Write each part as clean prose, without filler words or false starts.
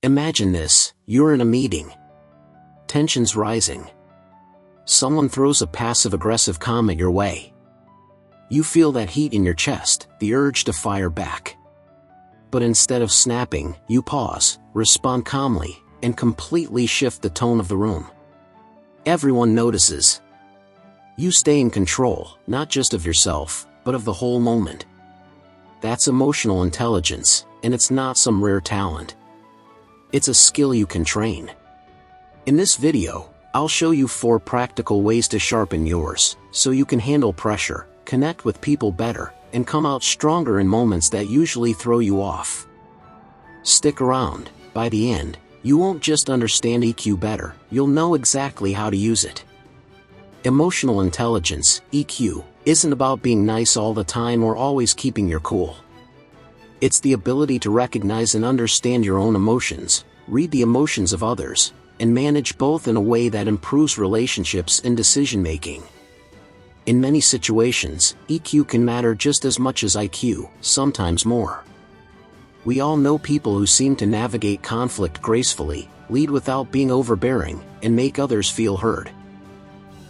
Imagine this: you're in a meeting. Tension's rising. Someone throws a passive-aggressive comment your way. You feel that heat in your chest, the urge to fire back. But instead of snapping, you pause, respond calmly, and completely shift the tone of the room. Everyone notices. You stay in control, not just of yourself, but of the whole moment. That's emotional intelligence, and it's not some rare talent. It's a skill you can train. In this video, I'll show you 4 practical ways to sharpen yours, so you can handle pressure, connect with people better, and come out stronger in moments that usually throw you off. Stick around. By the end, you won't just understand EQ better, you'll know exactly how to use it. Emotional intelligence, EQ, isn't about being nice all the time or always keeping your cool. It's the ability to recognize and understand your own emotions, read the emotions of others, and manage both in a way that improves relationships and decision-making. In many situations, EQ can matter just as much as IQ, sometimes more. We all know people who seem to navigate conflict gracefully, lead without being overbearing, and make others feel heard.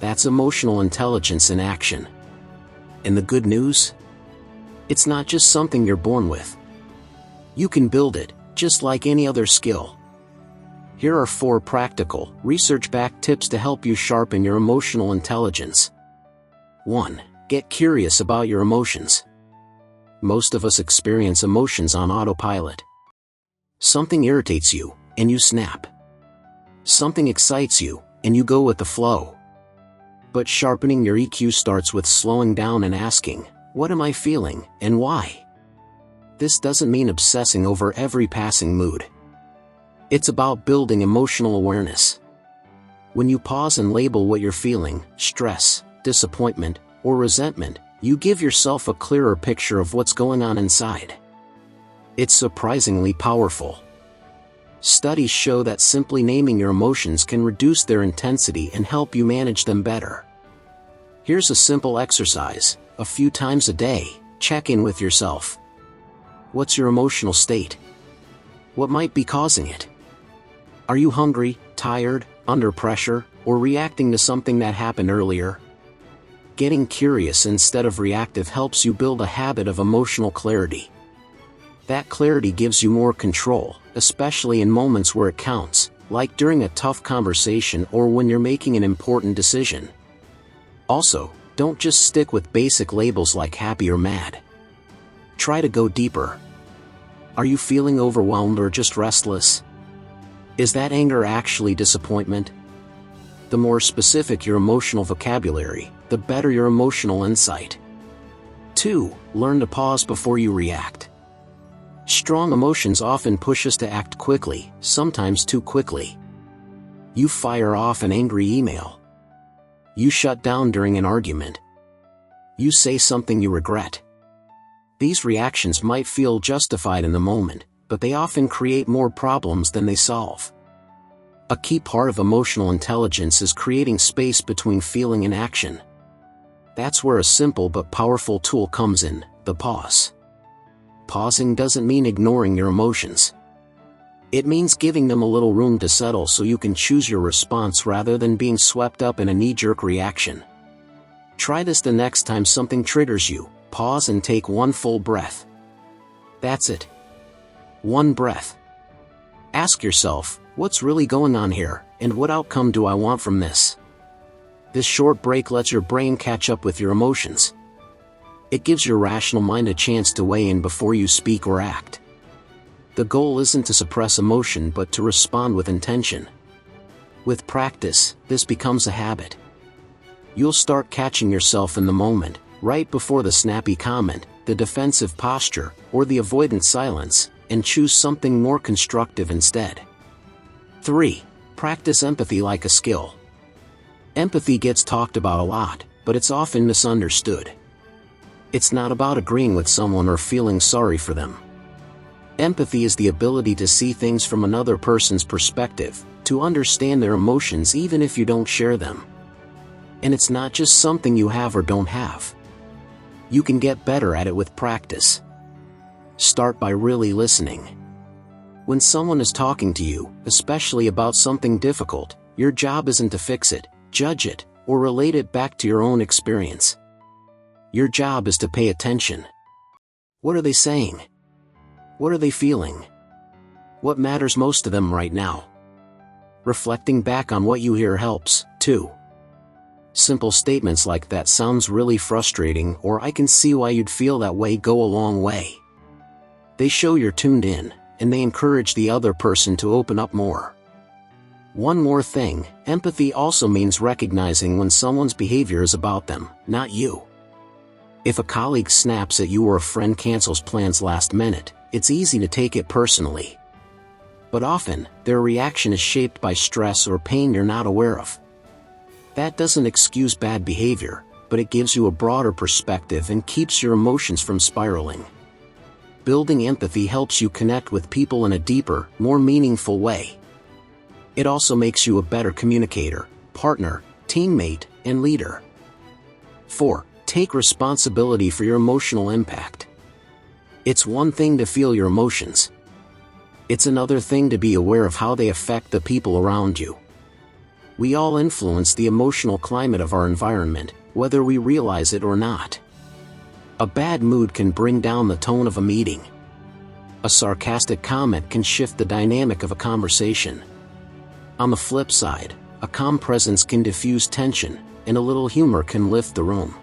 That's emotional intelligence in action. And the good news? It's not just something you're born with. You can build it, just like any other skill. Here are 4 practical, research-backed tips to help you sharpen your emotional intelligence. 1. Get curious about your emotions. Most of us experience emotions on autopilot. Something irritates you, and you snap. Something excites you, and you go with the flow. But sharpening your EQ starts with slowing down and asking, what am I feeling, and why? This doesn't mean obsessing over every passing mood. It's about building emotional awareness. When you pause and label what you're feeling, stress, disappointment, or resentment, you give yourself a clearer picture of what's going on inside. It's surprisingly powerful. Studies show that simply naming your emotions can reduce their intensity and help you manage them better. Here's a simple exercise: a few times a day, check in with yourself. What's your emotional state? What might be causing it? Are you hungry, tired, under pressure, or reacting to something that happened earlier? Getting curious instead of reactive helps you build a habit of emotional clarity. That clarity gives you more control, especially in moments where it counts, like during a tough conversation or when you're making an important decision. Also, don't just stick with basic labels like happy or mad. Try to go deeper. Are you feeling overwhelmed or just restless? Is that anger actually disappointment? The more specific your emotional vocabulary, the better your emotional insight. 2. Learn to pause before you react. Strong emotions often push us to act quickly, sometimes too quickly. You fire off an angry email. You shut down during an argument. You say something you regret. These reactions might feel justified in the moment, but they often create more problems than they solve. A key part of emotional intelligence is creating space between feeling and action. That's where a simple but powerful tool comes in: the pause. Pausing doesn't mean ignoring your emotions. It means giving them a little room to settle so you can choose your response rather than being swept up in a knee-jerk reaction. Try this the next time something triggers you: pause and take one full breath. That's it. One breath. Ask yourself, what's really going on here, and what outcome do I want from this? This short break lets your brain catch up with your emotions. It gives your rational mind a chance to weigh in before you speak or act. The goal isn't to suppress emotion but to respond with intention. With practice, this becomes a habit. You'll start catching yourself in the moment, right before the snappy comment, the defensive posture, or the avoidant silence, and choose something more constructive instead. 3. Practice empathy like a skill. Empathy gets talked about a lot, but it's often misunderstood. It's not about agreeing with someone or feeling sorry for them. Empathy is the ability to see things from another person's perspective, to understand their emotions even if you don't share them. And it's not just something you have or don't have. You can get better at it with practice. Start by really listening. When someone is talking to you, especially about something difficult, your job isn't to fix it, judge it, or relate it back to your own experience. Your job is to pay attention. What are they saying? What are they feeling? What matters most to them right now? Reflecting back on what you hear helps, too. Simple statements like "that sounds really frustrating" or "I can see why you'd feel that way" go a long way. They show you're tuned in, and they encourage the other person to open up more. One more thing, empathy also means recognizing when someone's behavior is about them, not you. If a colleague snaps at you or a friend cancels plans last minute, it's easy to take it personally. But often, their reaction is shaped by stress or pain you're not aware of. That doesn't excuse bad behavior, but it gives you a broader perspective and keeps your emotions from spiraling. Building empathy helps you connect with people in a deeper, more meaningful way. It also makes you a better communicator, partner, teammate, and leader. 4. Take responsibility for your emotional impact. It's one thing to feel your emotions. It's another thing to be aware of how they affect the people around you. We all influence the emotional climate of our environment, whether we realize it or not. A bad mood can bring down the tone of a meeting. A sarcastic comment can shift the dynamic of a conversation. On the flip side, a calm presence can diffuse tension, and a little humor can lift the room.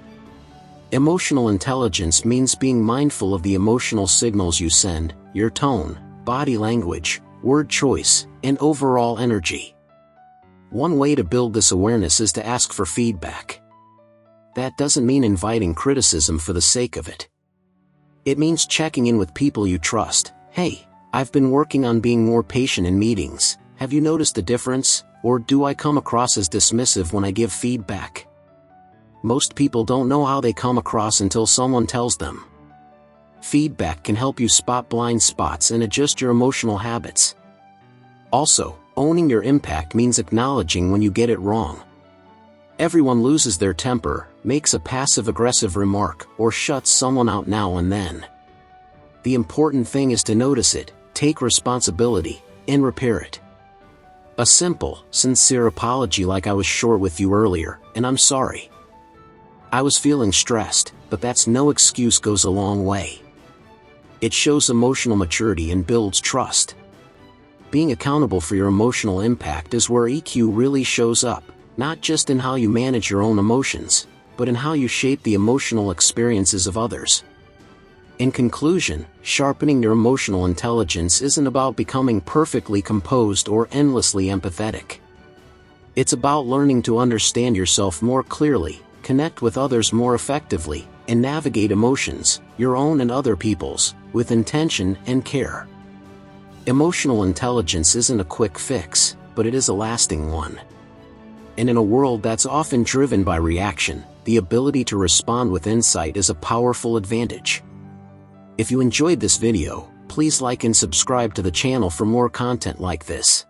Emotional intelligence means being mindful of the emotional signals you send, your tone, body language, word choice, and overall energy. One way to build this awareness is to ask for feedback. That doesn't mean inviting criticism for the sake of it. It means checking in with people you trust. "Hey, I've been working on being more patient in meetings. Have you noticed a difference, or do I come across as dismissive when I give feedback?" Most people don't know how they come across until someone tells them. Feedback can help you spot blind spots and adjust your emotional habits. Also, owning your impact means acknowledging when you get it wrong. Everyone loses their temper, makes a passive-aggressive remark, or shuts someone out now and then. The important thing is to notice it, take responsibility, and repair it. A simple, sincere apology like "I was short with you earlier, and I'm sorry. I was feeling stressed," but that's no excuse goes a long way. It shows emotional maturity and builds trust. Being accountable for your emotional impact is where EQ really shows up, not just in how you manage your own emotions, but in how you shape the emotional experiences of others. In conclusion, sharpening your emotional intelligence isn't about becoming perfectly composed or endlessly empathetic. It's about learning to understand yourself more clearly, connect with others more effectively, and navigate emotions, your own and other people's, with intention and care. Emotional intelligence isn't a quick fix, but it is a lasting one. And in a world that's often driven by reaction, the ability to respond with insight is a powerful advantage. If you enjoyed this video, please like and subscribe to the channel for more content like this.